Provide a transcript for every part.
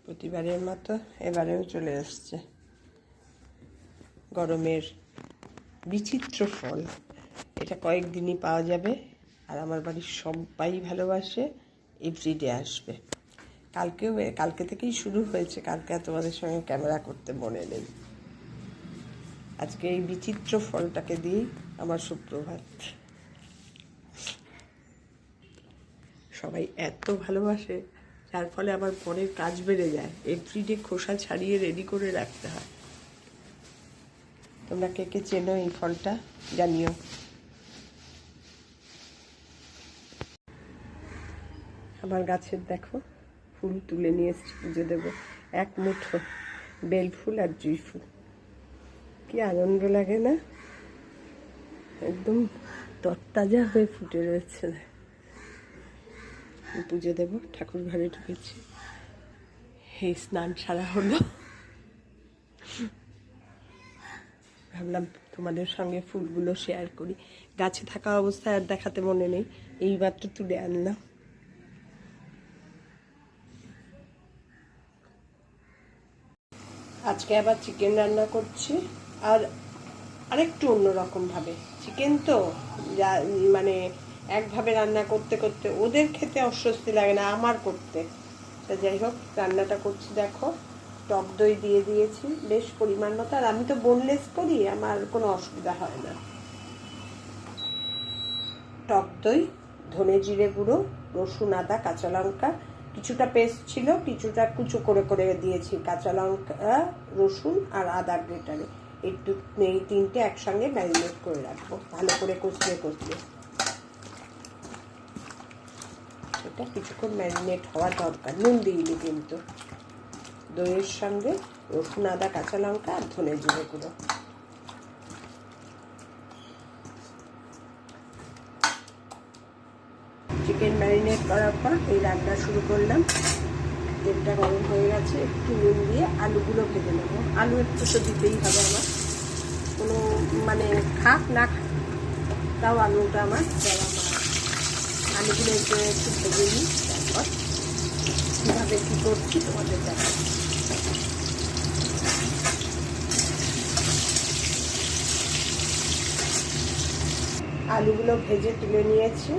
প্রতিবারের মতো এবারেও চলে আসছে গরমের বিচিত্র ফল। এটা কয়েকদিনই পাওয়া যাবে, আর আমার বাড়ির সবাই ভালোবাসে, এভরিডে আসবে। কালকে থেকেই শুরু হয়েছে, কালকে আর তোমাদের সঙ্গে ক্যামেরা করতে মনে নেই। আজকে এই বিচিত্র ফলটাকে দিয়েই আমার সুপ্রভাত। সবাই এত ভালোবাসে, যার ফলে আমার পরের কাজ বেড়ে যায়। এভরিডে খোসা ছাড়িয়ে রেডি করে রাখতে হয়। তোমরা কে কে চেনো এই ফলটা জানিও। আমার গাছের দেখো ফুল তুলে নিয়ে এসেছি, পুজো দেবো। এক মুঠো বেল ফুল আর জুঁই ফুল, কি আনন্দ লাগে না? একদম তরতাজা হয়ে ফুটে রয়েছে। পুজো দেবো, ঠাকুর ঘরে ঢুকেছি। এই স্নান সারা হলো, ভাবলাম তোমাদের সঙ্গে ফুলগুলো শেয়ার করি। গাছে থাকা অবস্থায় আর দেখাতে মনে নেই, এইবার তো তুলে আনলাম। আজকে আবার চিকেন রান্না করছি, আর আরেকটু অন্যরকমভাবে। চিকেন তো মানে একভাবে রান্না করতে করতে ওদের খেতে অস্বস্তি লাগে না, আমার করতে। তা যাই হোক, রান্নাটা করছি। দেখো, টক দই দিয়ে দিয়েছি বেশ পরিমাণ মতো, আর আমি তো বোনলেস করি, আমার কোনো অসুবিধা হয় না। টক দই, ধনে জিরে গুঁড়ো, রসুন, আদা, কাঁচা লঙ্কা, কিছুটা পেস্ট ছিল, কিছুটা কুচো করে করে দিয়েছি। কাঁচা লঙ্কা, রসুন আর আদা গ্রেটারে এই তিনটে একসঙ্গে ম্যারিনেট করে রাখবো, ভালো করে কষিয়ে কষিয়ে। এটা কিছুক্ষণ ম্যারিনেট হওয়া দরকার। নুন দিইনি কিন্তু। দইয়ের সঙ্গে রসুন, আদা, কাঁচা লঙ্কা আর ধনে জিরে গুঁড়ো। চিকেন ম্যারিনেট করার পর এই রান্না শুরু করলাম। তেলটা গরম হয়ে গেছে, একটু নুন দিয়ে আলুগুলো ভেজে নেব। আলু একটু তো দিতেই হবে আমার, কোনো মানে খাক না খাক, তাও আলুটা আমার দেওয়া। আলুগুলো একটু ভেজে নিই, তারপর কীভাবে কী করছি তোমাদের দেখা। আলুগুলো ভেজে তুলে নিয়েছি।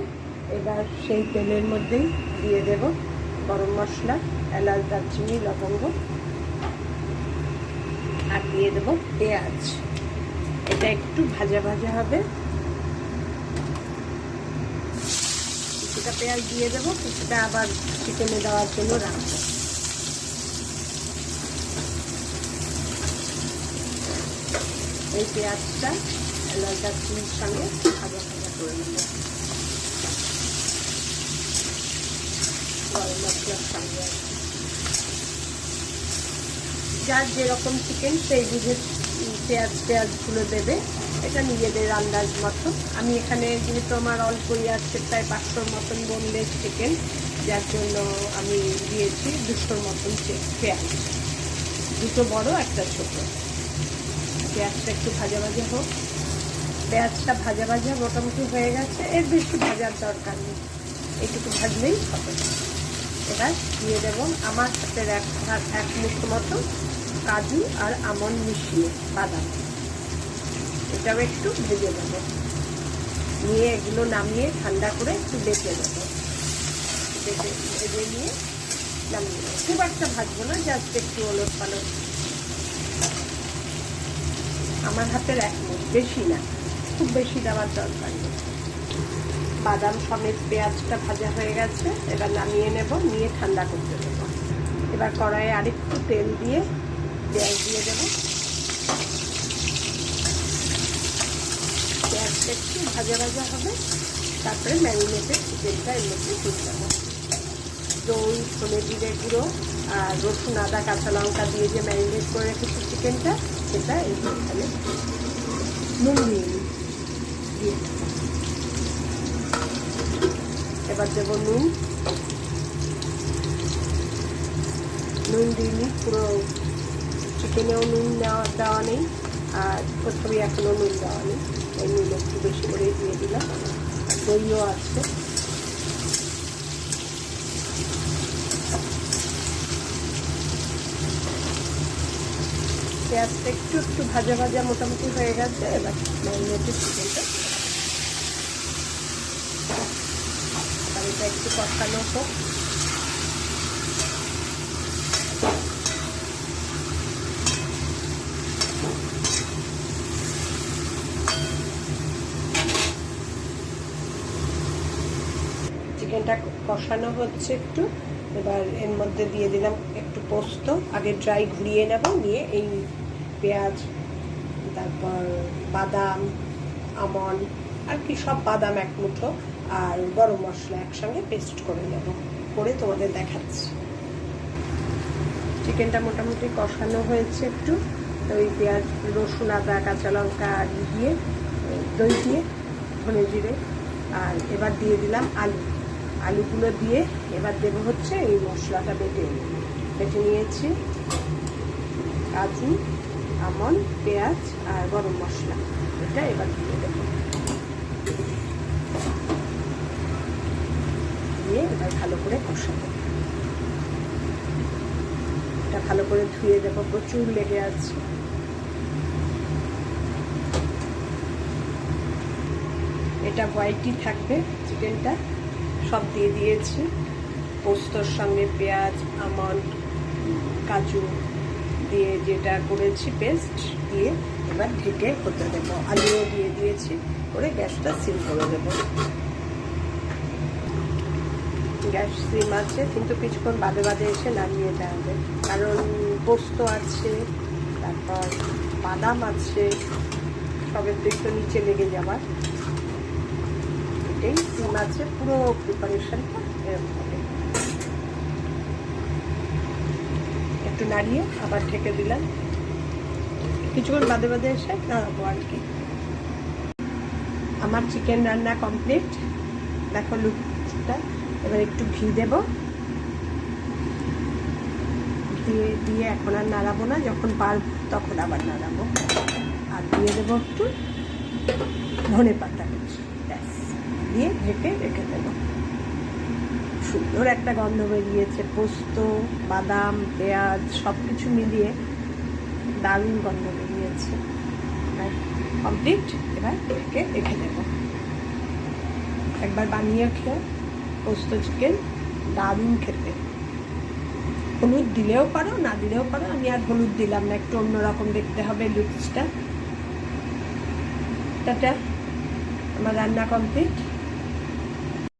এবার সেই তেলের মধ্যেই দিয়ে দেব গরম মশলা, এলাচ, দারচিনি, লবঙ্গ, আর দিয়ে দেব পেঁয়াজ। এটা একটু ভাজা ভাজা হবে। কিছুটা পেঁয়াজ দিয়ে দেবো, কিছুটা আবার চিকেনে দেওয়ার জন্য রাখবো। এই পেঁয়াজটা এলাচ, দারচিনির সঙ্গে ভাজা ভাজা করে নেব। গরম মশলার সঙ্গে যার যেরকম চিকেন সেই বুঝে পেঁয়াজগুলো দেবে। এটা নিজেদের আন্দাজ মতো। আমি এখানে যেহেতু আমার অল্পই আছে, প্রায় 500 মতন বোনলেস চিকেন, যার জন্য আমি দিয়েছি 200 মতন পেঁয়াজ, দুটো বড় একটা ছোট। পেঁয়াজটা একটু ভাজা ভাজা হোক। পেঁয়াজটা ভাজা ভাজা মোটামুটি হয়ে গেছে, এর বেশি ভাজার দরকার নেই, এইটুকু ভাজলেই হবে। এবার দিয়ে দেব আমার হাতের এক মুঠো মতো কাজু আর আমন্ড মিশিয়ে বাদাম। এটাও একটু ভেজে দেবো, নিয়ে এগুলো নামিয়ে ঠান্ডা করে একটু বেঁচে দেবো। ভেজে নিয়ে নামিয়ে দেবো। খুব একটা ভাজবো না, জাস্ট একটু ওলট পালট। আমার হাতের এক মুঠ, বেশি না, খুব বেশি দেওয়ার দরকার নেই। বাদাম সমেত পেঁয়াজটা ভাজা হয়ে গেছে, এবার নামিয়ে নেব, নিয়ে ঠান্ডা করতে দেবো। এবার কড়াইয়ে আরেকটু তেল দিয়ে পেঁয়াজ দিয়ে দেবো। পেঁয়াজটা একটু ভাজা ভাজা হবে, তারপরে ম্যারিনেটেড চিকেনটা এর মধ্যে দিয়ে দেবো। দই, ধনে জিরে গুঁড়ো আর রসুন, আদা, কাঁচা লঙ্কা দিয়ে যে ম্যারিনেট করে রেখেছি চিকেনটা, সেটা এখানে নুন দিয়ে দেবো। এবার দেবো নুন দিইনি, পুরো চিকেনেও নুন দেওয়া নেই, আর প্রথমে এখনও নুন দেওয়া নেই, ওই নুন একটু বেশি করেই দিয়ে দিলাম। দইও আছে। পেঁয়াজটা একটু একটু ভাজা ভাজা মোটামুটি হয়ে গেছে। এবার ম্যারিনেটেড চিকেনটা এটা একটু কষানো হোক। চিকেনটা কষানো হচ্ছে একটু। এবার এর মধ্যে দিয়ে দিলাম একটু পোস্ত, আগে ড্রাই ঘুরিয়ে নেব, নিয়ে এই পেঁয়াজ, তারপর বাদাম, আমন্ড আর কি সব বাদাম এক মুঠো আর গরম মশলা একসঙ্গে পেস্ট করে নেব, করে তোমাদের দেখাচ্ছি। চিকেনটা মোটামুটি কষানো হয়েছে একটু, ওই পেঁয়াজ, রসুন, আদা, কাঁচা লঙ্কা দিয়ে, দই দিয়ে, ধনে জিরে, আর এবার দিয়ে দিলাম আলুগুলো দিয়ে এবার দেবো হচ্ছে এই মশলাটা বেটে নিয়েছি, কাজু, আমন্ড, পেঁয়াজ আর গরম মশলা, এটা এবার দিয়ে দেবো, দিয়ে এবার ভালো করে কষাবো। এটা ভালো করে ধুয়ে দেবো, প্রচুর লেগে আছে। এটা হোয়াইটই থাকবে চিকেনটা, সব দিয়ে দিয়েছি পোস্তর সঙ্গে, পেঁয়াজ, আমন্ড, কাজু দিয়ে যেটা করেছি পেস্ট দিয়ে এবার ঢেকে হতে দেবো। আলুও দিয়ে দিয়েছি, করে গ্যাসটা সিম করে দেবো। গ্যাস সিম আছে, কিন্তু কিছুক্ষণ বাদে বাদে এসে নামিয়ে দেওয়া হবে, কারণ পোস্ত আছে, তারপর বাদাম আছে, সবের তো একটু নিচে লেগে যাবার। এটাই সিম আছে, পুরো প্রিপারেশনটা এরকম হবে। একটু নাড়িয়ে আবার ঢেকে দিলাম, কিছুক্ষণ বাদে বাদে এসে নাড়াবো আর কি। আমার চিকেন রান্না কমপ্লিট, দেখো লুকটা। এবার একটু ঘি দেব, দিয়ে এখন আর নাড়াবো না, যখন পারব তখন আবার নাড়াবো। আর দিয়ে দেবো একটু ধনে পাতা কুচি, ব্যাস, দিয়ে ঢেকে রেখে দেবো। সুন্দর একটা গন্ধ বেরিয়েছে, পোস্ত, বাদাম, পেঁয়াজ সব কিছু মিলিয়ে দারুণ গন্ধ বেরিয়েছে। কমপ্লিট, এবার ঢেকে রেখে দেবো। একবার বানিয়ে খেয়ে পোস্ত চিকেন দারুণ খেতে। হলুদ দিলেও পারো, না দিলেও পারো, আমি আর হলুদ দিলাম না, একটু অন্যরকম দেখতে হবে লুকসটা। টাটা, আমার রান্না কমপ্লিট।